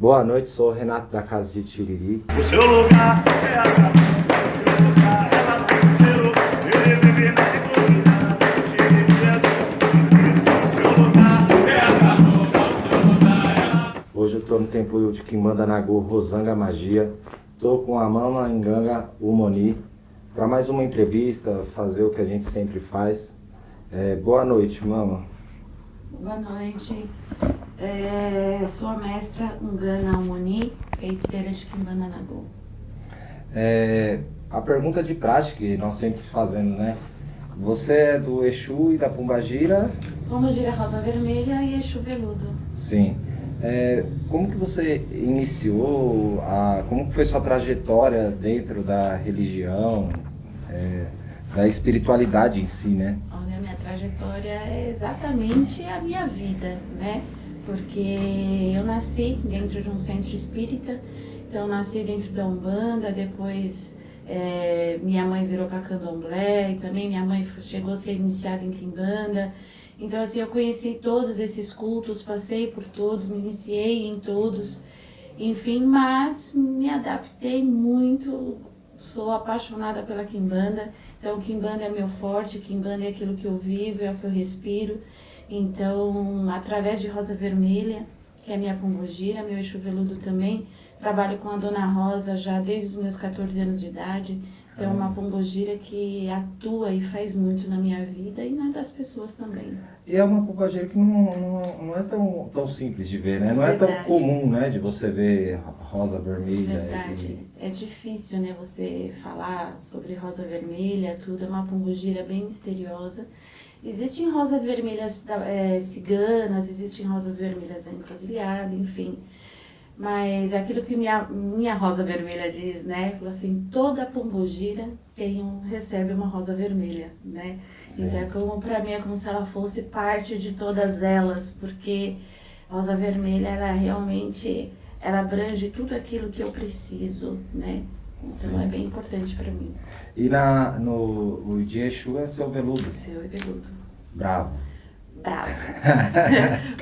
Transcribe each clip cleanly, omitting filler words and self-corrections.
Boa noite, sou o Renato da Casa de Tiriri. O seu lugar é a cama, o seu lugar é lá no céu. Ele vive na segurança, Tiriri é do o seu lugar é a cama, o seu lugar é lá. Hoje eu tô no templo de Quimbanda Nagô, Rosanga Magia. Tô com a Mama Nganga Umoni para mais uma entrevista, fazer o que a gente sempre faz. Boa noite, Mama. Boa noite. Sou a mestra Nganga Umoni, feiticeira de Quimbanda Nagô. A pergunta de prática que nós sempre fazemos, né? Você é do Exu e da Pombagira? Pombagira Rosa Vermelha e Exu Veludo. Sim. Como que você iniciou, como que foi sua trajetória dentro da religião, da espiritualidade em si, né? Olha, minha trajetória é exatamente a minha vida, né? Porque eu nasci dentro de um centro espírita, então eu nasci dentro da Umbanda, depois minha mãe virou para Candomblé, e também minha mãe chegou a ser iniciada em Quimbanda. Então assim, eu conheci todos esses cultos, passei por todos, me iniciei em todos, enfim, mas me adaptei muito, sou apaixonada pela Quimbanda, então Quimbanda é meu forte, Quimbanda é aquilo que eu vivo, é o que eu respiro. Então, através de Rosa Vermelha, que é minha pombogira, meu Exu Veludo também, trabalho com a Dona Rosa já desde os meus 14 anos de idade. Então, é uma pombogira que atua e faz muito na minha vida e na das pessoas também. E é uma pombagira que não é tão simples de ver, né? Não é tão comum, né, de você ver Rosa Vermelha. Verdade. É difícil, né, você falar sobre Rosa Vermelha, tudo. É uma pombogira bem misteriosa. Existem rosas vermelhas ciganas, existem rosas vermelhas encruzilhadas, enfim. Mas é aquilo que minha rosa vermelha diz, né? Falou assim, toda pombogira recebe uma rosa vermelha, né? Sim. Então, para mim, é como se ela fosse parte de todas elas, porque a rosa vermelha, ela realmente, ela abrange tudo aquilo que eu preciso, né? Então, sim, é bem importante para mim. E o de Exu é seu veludo? Seu veludo. Bravo. Bravo.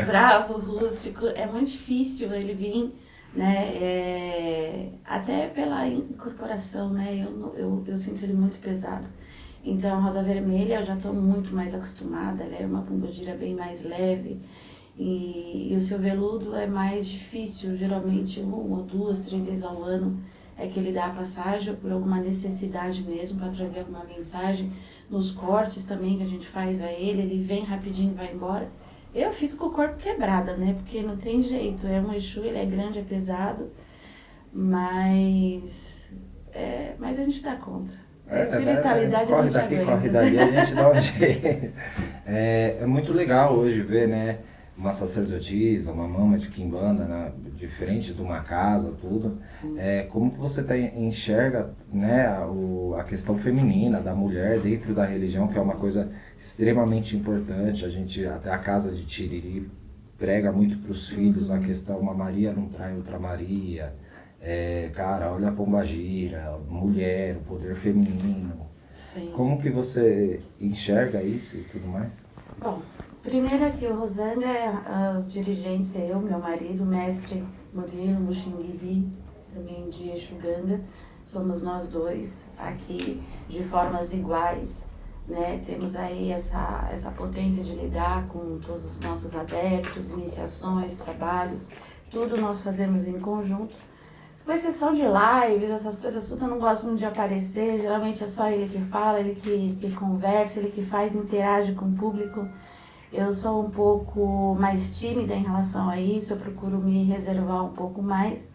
Bravo, rústico. É muito difícil ele vir, né? Até pela incorporação, né? Eu sinto ele muito pesado. Então, a Rosa Vermelha eu já estou muito mais acostumada. Ela é uma pombogira bem mais leve. E o seu veludo é mais difícil, geralmente 1 ou 2, 3 vezes ao ano é que ele dá a passagem por alguma necessidade mesmo, para trazer alguma mensagem. Nos cortes também que a gente faz a ele vem rapidinho e vai embora. Eu fico com o corpo quebrado, né? Porque não tem jeito, é um Exu, ele é grande, é pesado, mas a gente dá conta. A espiritualidade a gente corre daqui, aguenta. corre dali, a gente dá um jeito. É muito legal hoje ver, né? Uma sacerdotisa, uma mama de Quimbanda, né, diferente de uma casa, tudo. Como que você enxerga, né, a questão feminina da mulher dentro da religião, que é uma coisa extremamente importante. Até a Casa de Tiriri prega muito para os filhos a questão, uma Maria não trai outra Maria. Cara, olha a pombagira, mulher, o poder feminino. Sim. Como que você enxerga isso e tudo mais? Bom, primeiro aqui o Rosanga, as dirigentes, eu, meu marido, o mestre Murilo Muxinguivi, também de Exu Ganga, somos nós dois aqui de formas iguais, né? Temos aí essa potência de lidar com todos os nossos adeptos, iniciações, trabalhos, tudo nós fazemos em conjunto. Com exceção de lives, essas coisas tudo, eu não gosto muito de aparecer, geralmente é só ele que fala, ele que conversa, ele que faz, interage com o público. Eu sou um pouco mais tímida em relação a isso, eu procuro me reservar um pouco mais,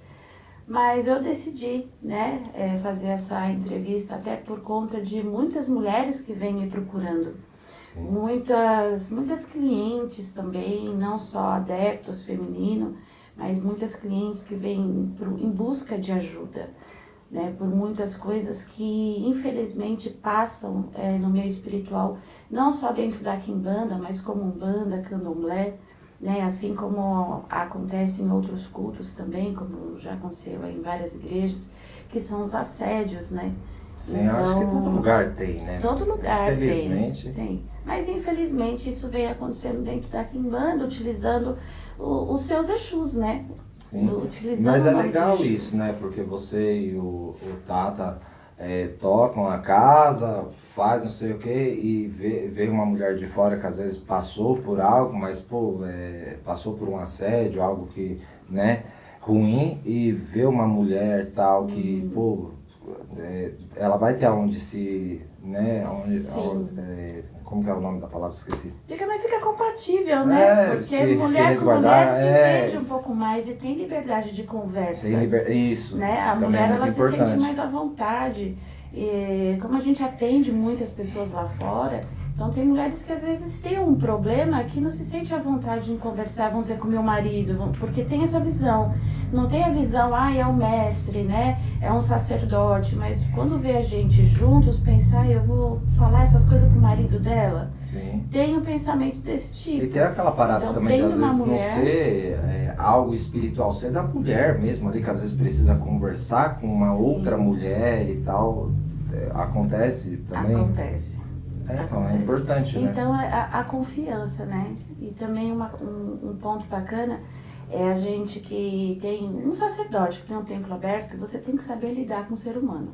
mas eu decidi, né, fazer essa entrevista até por conta de muitas mulheres que vêm me procurando. Sim. Muitas clientes também, não só adeptos femininos, mas muitas clientes que vêm em busca de ajuda, né, por muitas coisas que infelizmente passam no meio espiritual, não só dentro da Quimbanda, mas como Umbanda, Candomblé, né, assim como acontece em outros cultos também, como já aconteceu em várias igrejas, que são os assédios, né? Sim, então, acho que todo lugar tem, né? Todo lugar infelizmente. tem. Mas infelizmente isso vem acontecendo dentro da Quimbanda, utilizando os seus Exus, né? Sim. Utilizando Mas o é nome legal de Exu. isso, né? Porque você e o Tata tocam a casa, faz não sei o quê, e vê uma mulher de fora que às vezes passou por algo, mas pô, passou por um assédio, algo que, né, ruim, e vê uma mulher tal que, pô, ela vai ter aonde se, né, Sim. como que é o nome da palavra? Esqueci. Fica compatível, né? Porque se mulher com resguardar, mulher se entende um pouco mais e tem liberdade de conversa. Isso, Né? A também mulher é ela muito se sente importante. mais à vontade. E como a gente atende muitas pessoas lá fora, então tem mulheres que às vezes têm um problema que não se sente à vontade em conversar, vamos dizer, com o meu marido, porque tem essa visão. Não tem a visão, é o mestre, né? É um sacerdote, mas quando vê a gente juntos, pensar, eu vou falar essas coisas pro marido dela, Sim. tem um pensamento desse tipo. E tem aquela parada Então, também de às tendo uma vezes não mulher- ser algo espiritual, ser da mulher mesmo ali, que às vezes precisa conversar com uma Sim. outra mulher e tal. Acontece também? Acontece. Então é Acontece. importante, né? Então, a confiança, né? E também um ponto bacana é a gente que tem um sacerdote, que tem um templo aberto, você tem que saber lidar com o ser humano.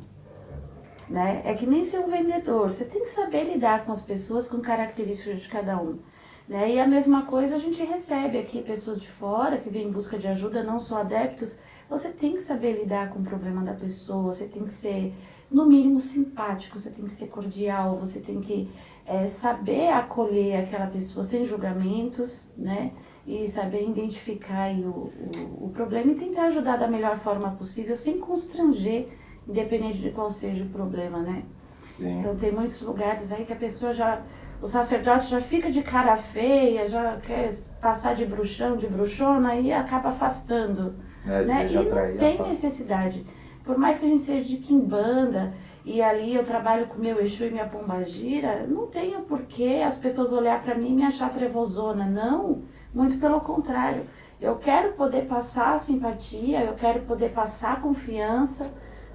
Né? É que nem ser um vendedor, você tem que saber lidar com as pessoas com características de cada um. Né? E a mesma coisa a gente recebe aqui pessoas de fora que vêm em busca de ajuda, não só adeptos. Você tem que saber lidar com o problema da pessoa, você tem que ser, no mínimo, simpático, você tem que ser cordial, você tem que saber acolher aquela pessoa sem julgamentos, né? E saber identificar aí o problema e tentar ajudar da melhor forma possível, sem constranger, independente de qual seja o problema, né? Sim. Então tem muitos lugares aí que a pessoa o sacerdote já fica de cara feia, já quer passar de bruxão, de bruxona e acaba afastando. Né? E não tem necessidade. Por mais que a gente seja de quimbanda e ali eu trabalho com meu Exu e minha pombagira, não tem o porquê as pessoas olhar para mim e me achar trevosona. Não, muito pelo contrário. Eu quero poder passar simpatia, eu quero poder passar confiança,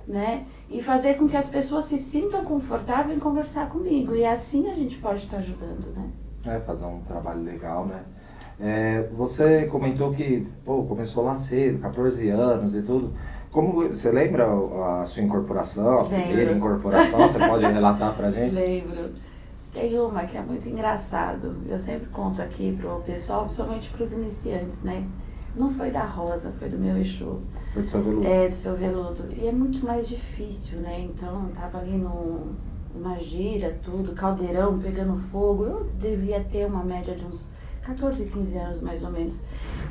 né? E fazer com que as pessoas se sintam confortáveis em conversar comigo. E assim a gente pode estar ajudando, né? Fazer um trabalho legal, né? Você comentou que começou lá cedo, 14 anos e tudo. Como você lembra a sua incorporação, a primeira incorporação? Você pode relatar pra gente? Lembro. Tem uma que é muito engraçado. Eu sempre conto aqui pro pessoal, principalmente pros iniciantes, né? Não foi da Rosa, foi do meu Exu. Foi do seu veludo? Do seu veludo. E é muito mais difícil, né? Então, eu tava ali numa gira, tudo, caldeirão pegando fogo. Eu devia ter uma média de uns 14, 15 anos, mais ou menos.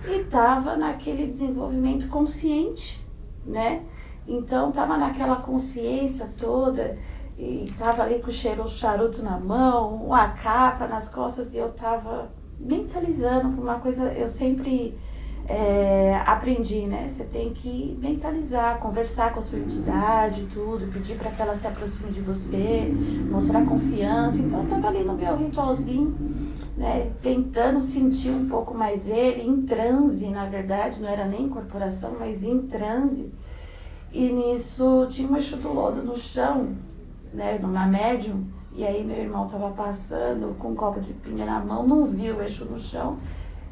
E tava naquele desenvolvimento consciente, né? Então, tava naquela consciência toda. E tava ali com o charuto na mão, uma capa nas costas. E eu tava mentalizando por uma coisa, eu sempre... aprendi, né? Você tem que mentalizar, conversar com a sua entidade, tudo, pedir para que ela se aproxime de você, mostrar confiança. Então, eu estava ali no meu ritualzinho, né? Tentando sentir um pouco mais ele, em transe, na verdade, não era nem incorporação, mas em transe. E nisso tinha um Exu do Lodo no chão, né? Numa médium, e aí meu irmão estava passando com um copo de pinga na mão, não viu o Exu no chão,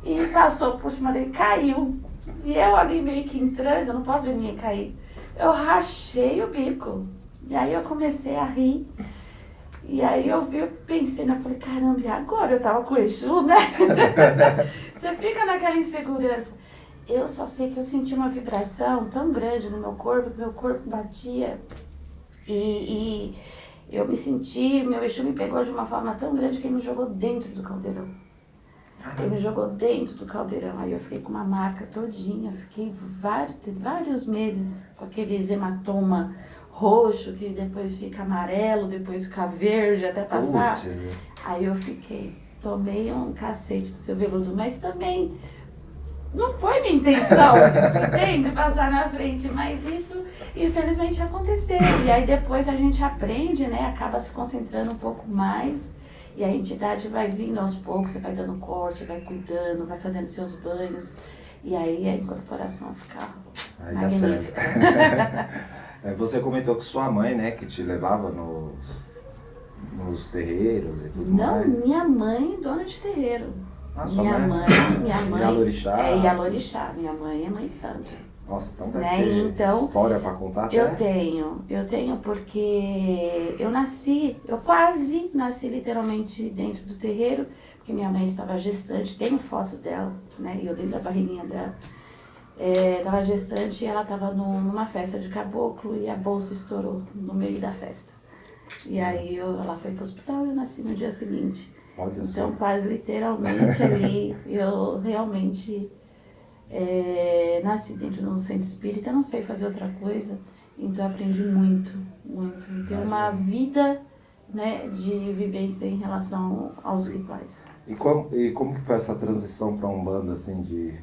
e passou por cima dele, caiu. E eu ali meio que em transe, eu não posso ver ninguém cair. Eu rachei o bico. E aí eu comecei a rir. E aí eu pensei, eu falei, caramba, e agora? Eu tava com o Exu, né? Você fica naquela insegurança. Eu só sei que eu senti uma vibração tão grande no meu corpo batia. E eu me senti, meu Exu me pegou de uma forma tão grande que ele me jogou dentro do caldeirão. Ele me jogou dentro do caldeirão, aí eu fiquei com uma marca todinha, fiquei vários meses com aqueles hematoma roxo, que depois fica amarelo, depois fica verde, até passar. Aí eu tomei um cacete do seu veludo, mas também não foi minha intenção, entende? Passar na frente, mas isso infelizmente aconteceu. E aí depois a gente aprende, né? Acaba se concentrando um pouco mais. E a entidade vai vindo aos poucos, você vai dando corte, vai cuidando, vai fazendo seus banhos. E aí a incorporação fica magnífica. Você comentou que sua mãe, né, que te levava nos terreiros e tudo mais. Não, minha mãe, dona de terreiro. Ah, sua Minha mãe? mãe Yalorixá? é Yalorixá, minha mãe é mãe de santo. Nossa, então deve Né? ter Então, história pra contar Eu até. tenho porque eu quase nasci literalmente dentro do terreiro, porque minha mãe estava gestante, tenho fotos dela, né, e eu dentro da barriguinha dela, estava gestante e ela estava numa festa de caboclo e a bolsa estourou no meio da festa. E aí ela foi para o hospital e eu nasci no dia seguinte. Olha Então, só. quase literalmente ali, eu realmente nasci dentro de um centro espírita, não sei fazer outra coisa, então eu aprendi muito, muito. Ter uma vida, né, de vivência em relação aos rituais. E como que foi essa transição pra Umbanda, assim,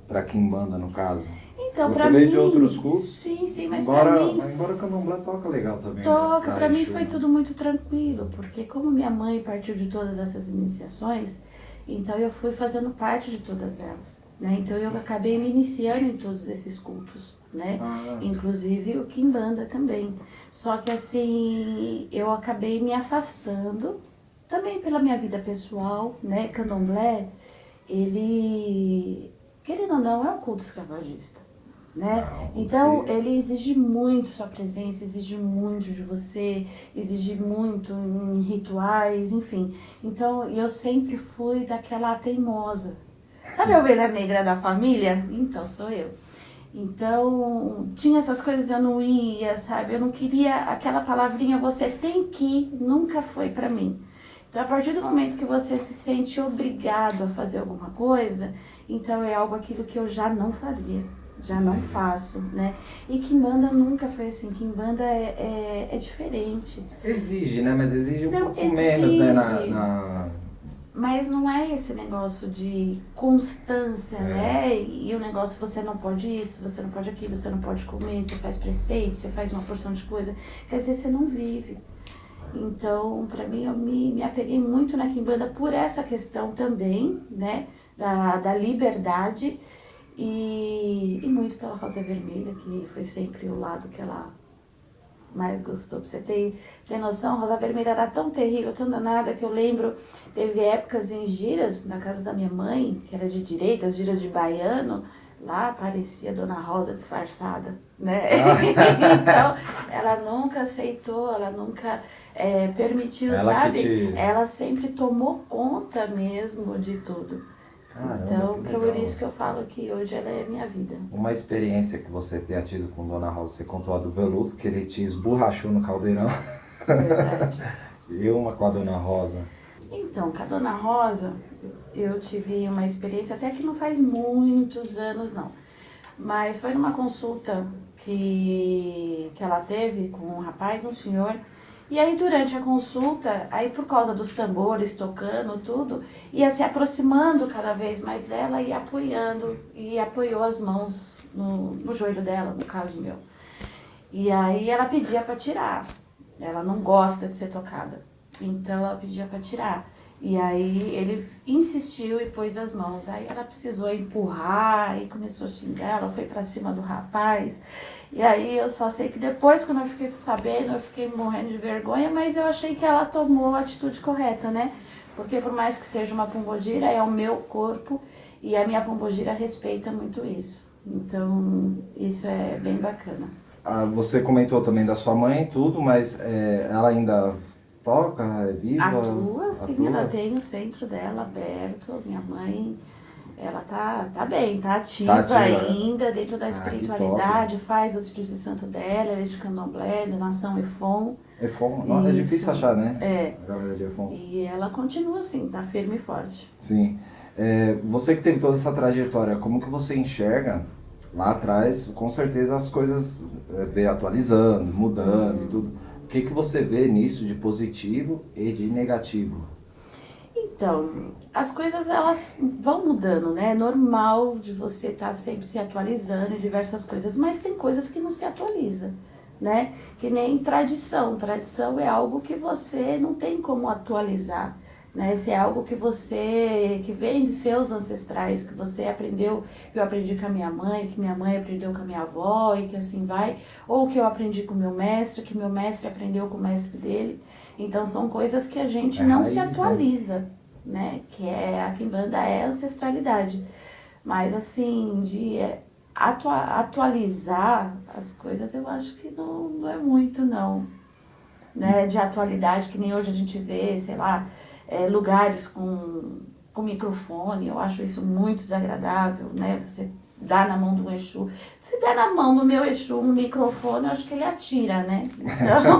pra Quimbanda, no caso? Então, Você pra veio mim, de outros cultos? sim, mas embora, pra mim, mas embora o Candomblé toca legal também, toca, né? pra mim Exu, foi né? tudo muito tranquilo, porque como minha mãe partiu de todas essas iniciações, então eu fui fazendo parte de todas elas, né? Então eu acabei me iniciando em todos esses cultos, né? Ah, Inclusive o Quimbanda também. Só que assim, eu acabei me afastando também pela minha vida pessoal, né? Candomblé, ele, querendo ou não, é um culto escravagista, né? não, Então, porque- ele exige muito sua presença, exige muito de você, exige muito em rituais, enfim. Então, eu sempre fui daquela teimosa. Sabe a ovelha negra da família? Então, sou eu. Então, tinha essas coisas, eu não ia, sabe? Eu não queria aquela palavrinha, você tem que ir, nunca foi pra mim. Então, a partir do momento que você se sente obrigado a fazer alguma coisa, então é algo aquilo que eu já não faria, já não faço, né? E Quimbanda nunca foi assim, Quimbanda é diferente. Exige, né? Mas exige um Não, pouco menos, né? exige. Mas não é esse negócio de constância, né? E o negócio, você não pode isso, você não pode aquilo, você não pode comer, você faz preceito, você faz uma porção de coisa. Quer dizer, você não vive. Então, para mim, eu me apeguei muito na Quimbanda por essa questão também, né? Da liberdade e muito pela Rosa Vermelha, que foi sempre o lado que ela mais gostou. Pra você ter noção, Rosa Vermelha era tão terrível, tão danada, que eu lembro, teve épocas em giras, na casa da minha mãe, que era de direita, as giras de baiano, lá aparecia Dona Rosa disfarçada, né? Então, ela nunca aceitou, ela nunca permitiu, Ela que sabe? te- Ela sempre tomou conta mesmo de tudo. Caramba, Então, que por legal. isso que eu falo que hoje ela é a minha vida. Uma experiência que você tenha tido com Dona Rosa, você contou a do Veludo, que ele te esborrachou no caldeirão. Verdade. E uma com a Dona Rosa. Então, com a Dona Rosa, eu tive uma experiência até que não faz muitos anos, não. Mas foi numa consulta que ela teve com um rapaz, um senhor. E aí, durante a consulta, aí por causa dos tambores tocando, tudo, ia se aproximando cada vez mais dela e apoiando. E apoiou as mãos no joelho dela, no caso meu. E aí ela pedia para tirar. Ela não gosta de ser tocada. Então ela pedia para tirar. E aí ele insistiu e pôs as mãos. Aí ela precisou empurrar e começou a xingar. Ela foi para cima do rapaz. E aí eu só sei que depois, quando eu fiquei sabendo, eu fiquei morrendo de vergonha, mas eu achei que ela tomou a atitude correta, né? Porque por mais que seja uma pombogira, é o meu corpo e a minha pombogira respeita muito isso. Então isso é bem bacana. Ah, você comentou também da sua mãe e tudo, mas ela ainda toca, é viva? Atua, sim, Atua? ela tem o centro dela aberto. Minha mãe, ela tá bem, tá ativa, Tá ativa, né? ainda dentro da que espiritualidade, faz os filhos de santo dela, ela é de Candomblé, da Nação Efon. Efon, não, é Isso. difícil achar, né? É. A galera de Efon. E ela continua assim, tá firme e forte. Sim. Você que teve toda essa trajetória, como que você enxerga lá atrás? Com certeza as coisas veio atualizando, mudando e tudo. O que você vê nisso de positivo e de negativo? Então, as coisas elas vão mudando, né? É normal de você estar sempre se atualizando em diversas coisas, mas tem coisas que não se atualiza, né? Que nem tradição. Tradição é algo que você não tem como atualizar, né? Se é algo que vem de seus ancestrais, que você aprendeu, que eu aprendi com a minha mãe, que minha mãe aprendeu com a minha avó e que assim vai, ou que eu aprendi com o meu mestre, que meu mestre aprendeu com o mestre dele. Então são coisas que a gente É não raiz, se né? atualiza. né? Que é a quimbanda é ancestralidade. Mas assim, de atualizar as coisas, eu acho que não é muito, não. Né? De atualidade, que nem hoje a gente vê, sei lá, lugares com microfone, eu acho isso muito desagradável, né? Você dá na mão do Exu. Se der na mão do meu Exu um microfone, eu acho que ele atira, né? Então,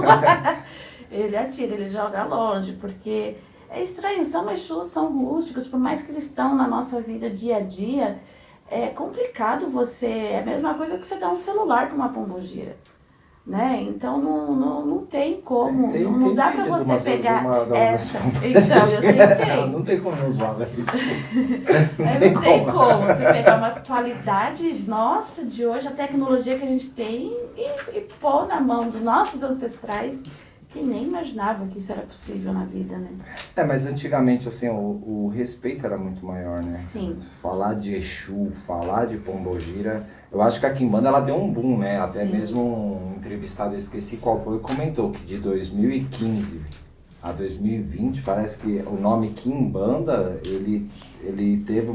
ele atira, ele joga longe, porque é estranho, são Exus, são rústicos, por mais que eles estão na nossa vida dia a dia, é complicado você, é a mesma coisa que você dar um celular para uma pombogira. Né? Então não tem como, não dá para você pegar essa. Então, eu sei que tem. Não tem como não zoar isso. Não tem como você pegar uma atualidade nossa de hoje, a tecnologia que a gente tem e pôr na mão dos nossos ancestrais que nem imaginava que isso era possível na vida, né? Mas antigamente, assim, o respeito era muito maior, né? Sim. Falar de Exu, falar de pombogira, eu acho que a quimbanda, ela deu um boom, né? Até Sim. mesmo um entrevistado, eu esqueci qual foi, comentou que de 2015 a 2020, parece que o nome quimbanda, ele teve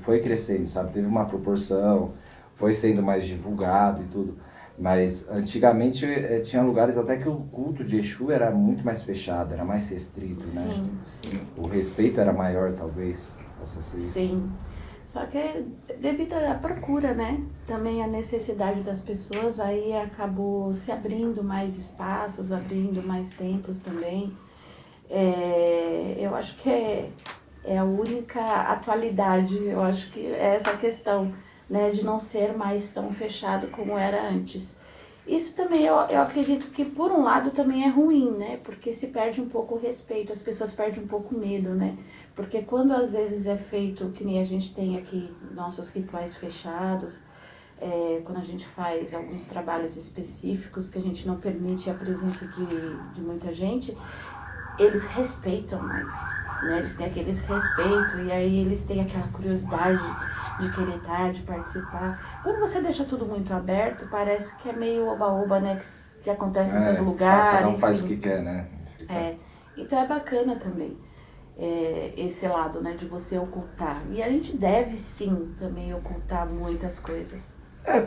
foi crescendo, sabe? Teve uma proporção, foi sendo mais divulgado e tudo. Mas antigamente tinha lugares até que o culto de Exu era muito mais fechado, era mais restrito, né? Sim, sim. O respeito era maior, talvez, possa ser isso. Sim. Só que devido à procura, né? Também a necessidade das pessoas, aí acabou se abrindo mais espaços, abrindo mais templos também. Eu acho que é a única atualidade, eu acho que é essa questão, né, de não ser mais tão fechado como era antes. Isso também eu acredito que por um lado também é ruim, né, porque se perde um pouco o respeito, as pessoas perdem um pouco o medo, né, porque quando às vezes é feito, que nem a gente tem aqui nossos rituais fechados, quando a gente faz alguns trabalhos específicos que a gente não permite a presença de muita gente, eles respeitam mais, né? Eles têm aquele respeito e aí eles têm aquela curiosidade de querer estar, de participar. Quando você deixa tudo muito aberto, parece que é meio oba-oba, né? Que acontece em todo lugar. Cada um enfim. faz o que quer, né? Então é bacana também esse lado, né? De você ocultar. E a gente deve sim também ocultar muitas coisas.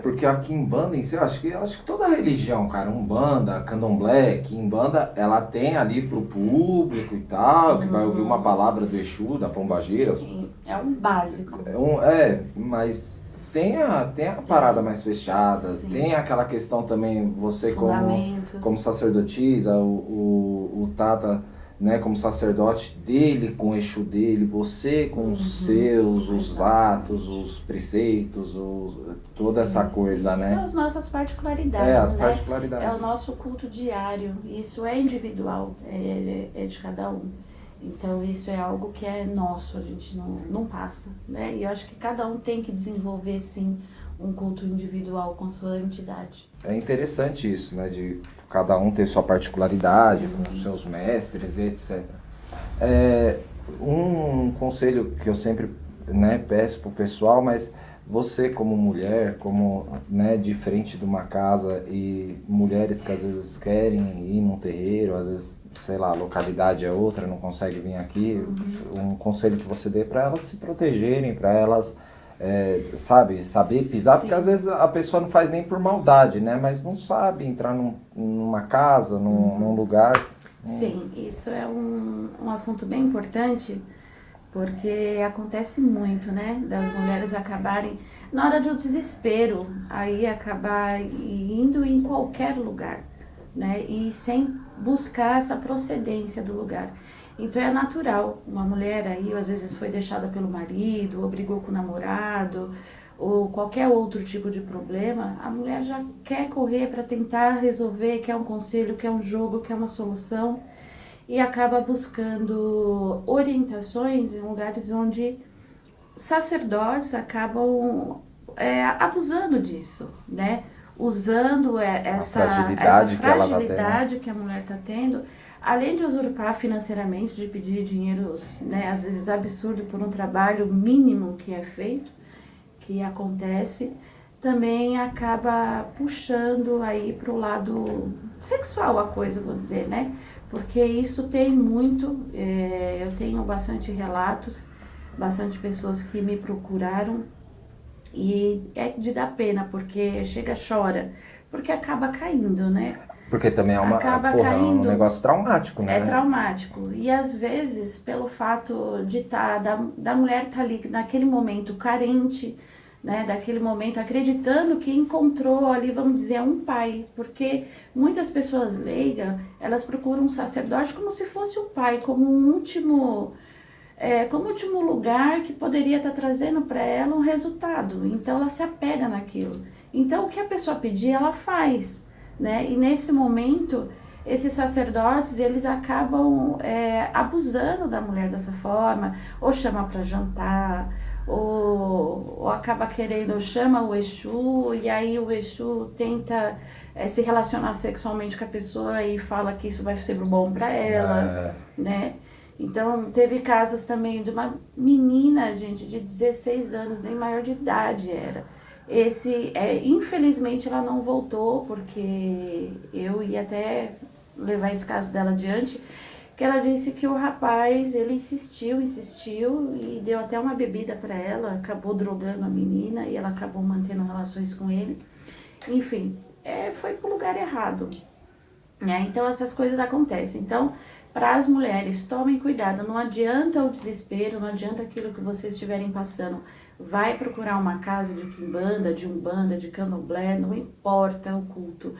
Porque a quimbanda em si, eu acho que toda religião, cara, Umbanda, Candomblé, quimbanda, ela tem ali pro público e tal, que vai ouvir uma palavra do Exu, da pombagira. Sim, é um básico. Mas tem a parada mais fechada, Sim. tem aquela questão também, você Fundamentos. como sacerdotisa, o Tata, né, como sacerdote dele com o Exu dele, você com os seus, os atos, os preceitos, toda essa coisa, né? São as nossas particularidades, as né? particularidades. É o nosso culto diário, isso é individual, é de cada um. Então isso é algo que é nosso, a gente não passa, né? E eu acho que cada um tem que desenvolver, sim, um culto individual com sua entidade. É interessante isso, né? De cada um ter sua particularidade, com os seus mestres e etc. Um conselho que eu sempre, né, peço pro pessoal, mas você como mulher, como, né, diferente de uma casa e mulheres que às vezes querem ir num terreiro, às vezes, sei lá, a localidade é outra, não consegue vir aqui, um conselho que você dê para elas se protegerem, para elas saber pisar, Sim. porque às vezes a pessoa não faz nem por maldade, né? Mas não sabe entrar numa casa, num lugar. Sim, isso é um assunto bem importante, porque acontece muito, né? Das mulheres acabarem, na hora do desespero, aí acabar indo em qualquer lugar, né? E sem buscar essa procedência do lugar. Então é natural, uma mulher aí às vezes foi deixada pelo marido, ou brigou com o namorado, ou qualquer outro tipo de problema, a mulher já quer correr para tentar resolver, quer um conselho, quer um jogo, quer uma solução, e acaba buscando orientações em lugares onde sacerdotes acabam abusando disso, né? Usando essa fragilidade que a mulher está tendo, além de usurpar financeiramente, de pedir dinheiros, né, às vezes absurdo por um trabalho mínimo que é feito, que acontece, também acaba puxando aí para o lado sexual a coisa, vou dizer, né? porque isso tem muito, eu tenho bastante relatos, bastante pessoas que me procuraram e é de dar pena, porque chega, chora, porque acaba caindo, né? Porque também é Acaba é um caindo. negócio traumático, né? É traumático. E às vezes, pelo fato de da mulher estar ali naquele momento carente, né, daquele momento acreditando que encontrou ali, vamos dizer, um pai. Porque muitas pessoas leigas, elas procuram um sacerdote como se fosse um pai, como último lugar que poderia estar trazendo para ela um resultado. Então ela se apega naquilo. Então o que a pessoa pedir, ela faz, né? E nesse momento, esses sacerdotes, eles acabam abusando da mulher dessa forma, ou chama para jantar, ou acaba querendo, ou chama o Exu, e aí o Exu tenta se relacionar sexualmente com a pessoa e fala que isso vai ser bom para ela, né? Então, teve casos também de uma menina, gente, de 16 anos, nem maior de idade era. Infelizmente, ela não voltou, porque eu ia até levar esse caso dela adiante, que ela disse que o rapaz, ele insistiu e deu até uma bebida para ela, acabou drogando a menina e ela acabou mantendo relações com ele. Enfim, foi pro lugar errado, né? Então, essas coisas acontecem. Então, para as mulheres, tomem cuidado, não adianta o desespero, não adianta aquilo que vocês estiverem passando. Vai procurar uma casa de quimbanda, de umbanda, de candomblé, não importa o culto.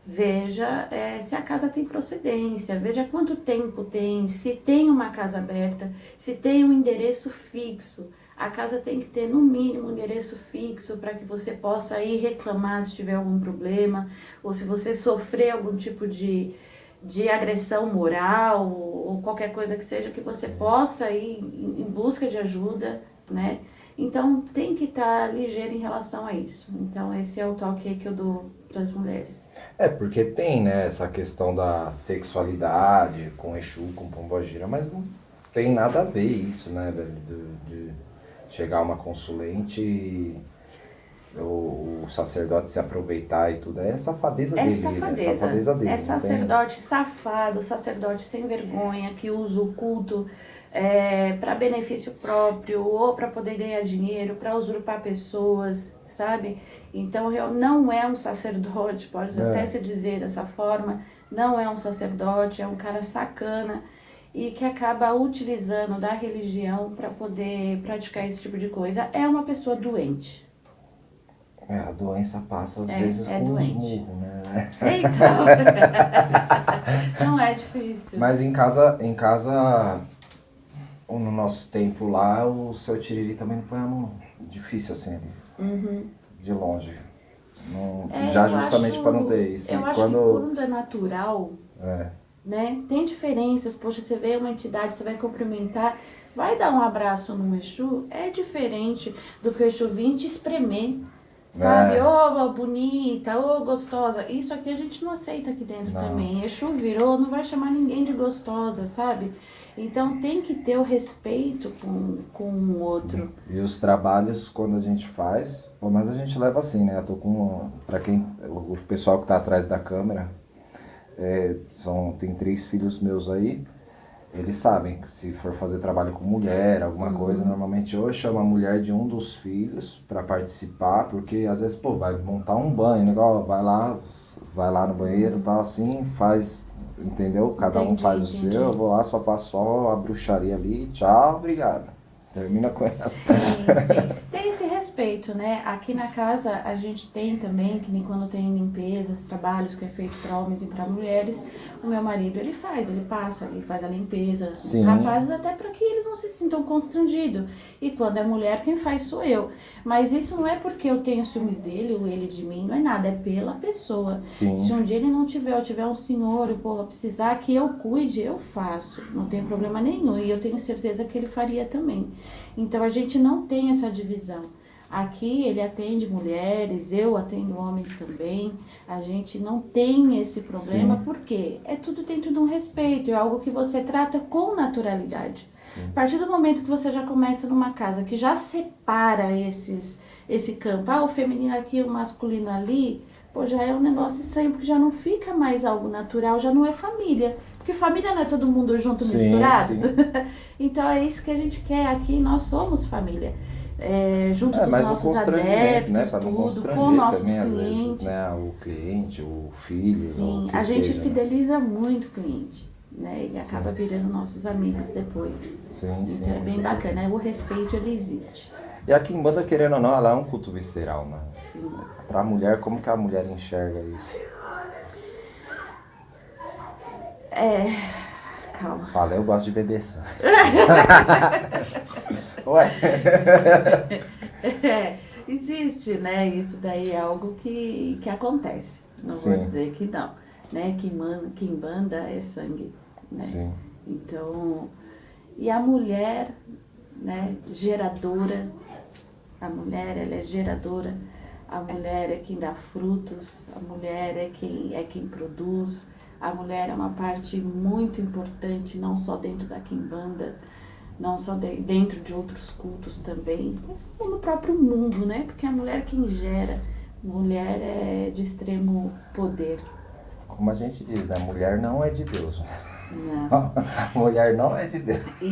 Veja se a casa tem procedência, veja quanto tempo tem, se tem uma casa aberta, se tem um endereço fixo. A casa tem que ter no mínimo um endereço fixo para que você possa ir reclamar se tiver algum problema, ou se você sofrer algum tipo de agressão moral ou qualquer coisa que seja, que você possa ir em busca de ajuda, né? Então, tem que estar ligeiro em relação a isso. Então, esse é o toque que eu dou para as mulheres. Porque tem, né, essa questão da sexualidade com Exu, com Pombogira, mas não tem nada a ver isso, né, velho? De chegar uma consulente e o sacerdote se aproveitar e tudo. É safadeza dele. É safadeza dele. É sacerdote safado, sacerdote sem vergonha, que usa o culto para benefício próprio ou para poder ganhar dinheiro, para usurpar pessoas, sabe? Então, não é um sacerdote, pode até se dizer dessa forma, não é um sacerdote, é um cara sacana e que acaba utilizando da religião para poder praticar esse tipo de coisa. É uma pessoa doente. A doença passa às vezes com uns murros, né? Então, não é difícil. Mas em casa, no nosso tempo lá, o seu tiriri também não põe a mão. Difícil assim, de longe. Não, já justamente para não ter isso. Eu acho que quando é natural, né? Tem diferenças. Poxa, você vê uma entidade, você vai cumprimentar, vai dar um abraço no Exu, é diferente do que o Exu vir te espremer. Sabe, ô bonita, ô gostosa. Isso aqui a gente não aceita aqui dentro também. Exu virou, não vai chamar ninguém de gostosa, sabe? Então tem que ter o respeito com o outro. E os trabalhos, quando a gente faz, pelo menos a gente leva assim, né? Eu tô pra quem, o pessoal que tá atrás da câmera, tem 3 filhos meus aí. Eles sabem que se for fazer trabalho com mulher, alguma coisa, normalmente eu chamo a mulher de um dos filhos para participar, porque às vezes, vai montar um banho, negócio, vai lá no banheiro e tal, assim, faz, entendeu? Cada um faz o seu, eu vou lá, só faço só a bruxaria ali, tchau, obrigado. Termina com ela. Sim. Tem esse respeito, né? Aqui na casa a gente tem também, que nem quando tem limpezas, trabalhos que é feito para homens e para mulheres, o meu marido ele faz a limpeza. Sim. Os rapazes até para que eles não se sintam constrangidos. E quando é mulher, quem faz sou eu. Mas isso não é porque eu tenho ciúmes dele ou ele de mim, não é nada, é pela pessoa. Sim. Se um dia ele não tiver, ou tiver um senhor, precisar que eu cuide, eu faço. Não tem problema nenhum. E eu tenho certeza que ele faria também. Então a gente não tem essa divisão. Aqui ele atende mulheres, eu atendo homens também. A gente não tem esse problema, porque é tudo dentro de um respeito, é algo que você trata com naturalidade. A partir do momento que você já começa numa casa que já separa esse campo, o feminino aqui, o masculino ali, já é um negócio estranho, porque já não fica mais algo natural, já não é família. Porque família não é todo mundo junto, Sim, misturado? sim. Então é isso que a gente quer aqui, nós somos família. Junto dos Mas o nossos constrangimento, adeptos, né? Para não tudo, constranger com nossos também, às clientes. vezes, né? O cliente, o filho, Sim, o que a gente seja, né? fideliza muito o cliente, né? Ele Sim. acaba virando nossos amigos depois. Sim, sim. Então é bem bacana, o respeito ele existe. E a quimbanda, querendo ou não, ela é um culto visceral, né? Sim. Pra mulher, como que a mulher enxerga isso? Calma. Fala, eu gosto de beber sangue. Ué? Existe, né? Isso daí é algo que acontece. Não Sim. vou dizer que não. Né? Quimbanda é sangue. Né? Sim. Então, e a mulher, né, geradora, a mulher ela é geradora, a mulher é quem dá frutos, a mulher é quem produz, a mulher é uma parte muito importante, não só dentro da quimbanda, não só dentro de outros cultos também, mas como no próprio mundo, né? Porque a mulher é quem gera, mulher é de extremo poder. Como a gente diz, né? Mulher não é de Deus. Não. Mulher não é de Deus. E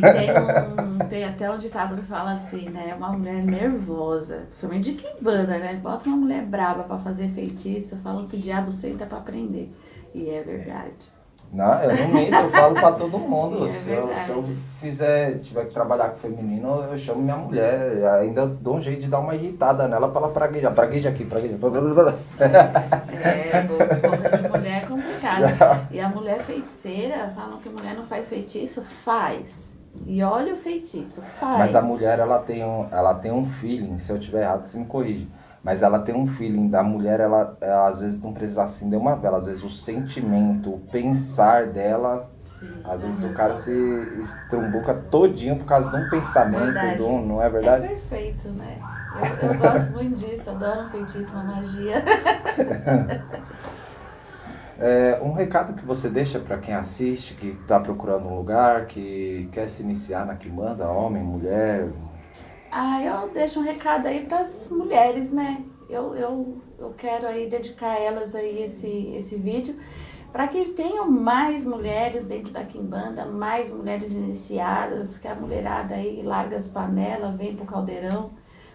tem até um ditado que fala assim, né? Uma mulher nervosa, principalmente de quimbanda, né? Bota uma mulher braba pra fazer feitiço, falam que o diabo senta pra aprender. E é verdade. Não, eu não minto, eu falo pra todo mundo. É se eu verdade. tiver que trabalhar com feminino, eu chamo minha mulher. Ainda dou um jeito de dar uma irritada nela pra ela praguejar. Pragueja aqui, pragueja. Boca de mulher é complicado. E a mulher feiticeira, falam que mulher não faz feitiço? Faz. E olha o feitiço, faz. Mas a mulher, ela tem um feeling, se eu tiver errado, você me corrige. Mas ela tem um feeling da mulher, ela às vezes não precisa acender uma vela, às vezes o sentimento, o pensar dela, Sim, às vezes razão. o cara se estrumbuca todinho por causa de um pensamento, Verdade. não é É verdade? perfeito, né? Eu gosto muito disso, adoro um feitiço, uma magia. Um recado que você deixa para quem assiste, que está procurando um lugar, que quer se iniciar na quimbanda, homem, mulher. Eu deixo um recado aí para as mulheres, né? Eu quero aí dedicar a elas aí esse vídeo para que tenham mais mulheres dentro da quimbanda, mais mulheres iniciadas, que a mulherada aí larga as panelas, vem pro caldeirão,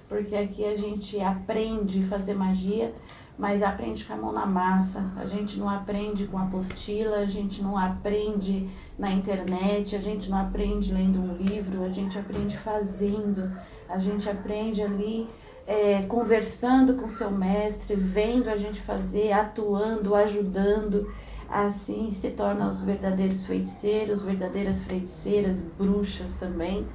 porque aqui a gente aprende a fazer magia, mas aprende com a mão na massa. A gente não aprende com apostila, a gente não aprende na internet, a gente não aprende lendo um livro, a gente aprende fazendo, a gente aprende ali conversando com seu mestre, vendo a gente fazer, atuando, ajudando. Assim se tornam os verdadeiros feiticeiros, verdadeiras feiticeiras, bruxas também,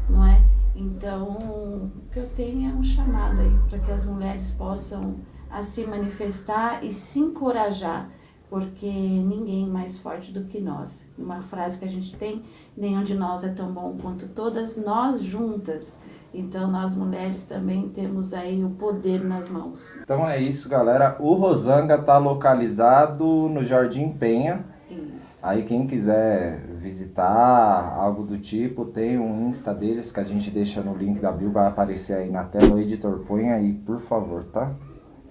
não é? Então, o que eu tenho é um chamado aí para que as mulheres possam se manifestar e se encorajar, porque ninguém é mais forte do que nós. Uma frase que a gente tem, nenhum de nós é tão bom quanto todas nós juntas. Então, nós mulheres também temos aí o poder nas mãos. Então é isso, galera. O Rosanga tá localizado no Jardim Penha. Isso. Aí quem quiser visitar, algo do tipo, tem um Insta deles que a gente deixa no link da bio, vai aparecer aí na tela. O editor, põe aí, por favor, tá?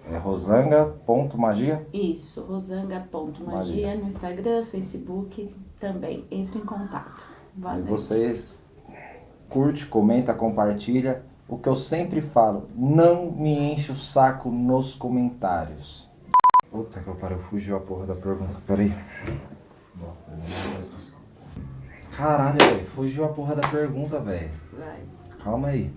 É rosanga.magia? Isso, rosanga.magia no Instagram, Facebook também. Entre em contato. Valeu. Vocês curte, comenta, compartilha. O que eu sempre falo, não me enche o saco nos comentários. Puta que pariu, fugiu a porra da pergunta, peraí. Caralho, velho, fugiu a porra da pergunta, velho. Vai. Calma aí.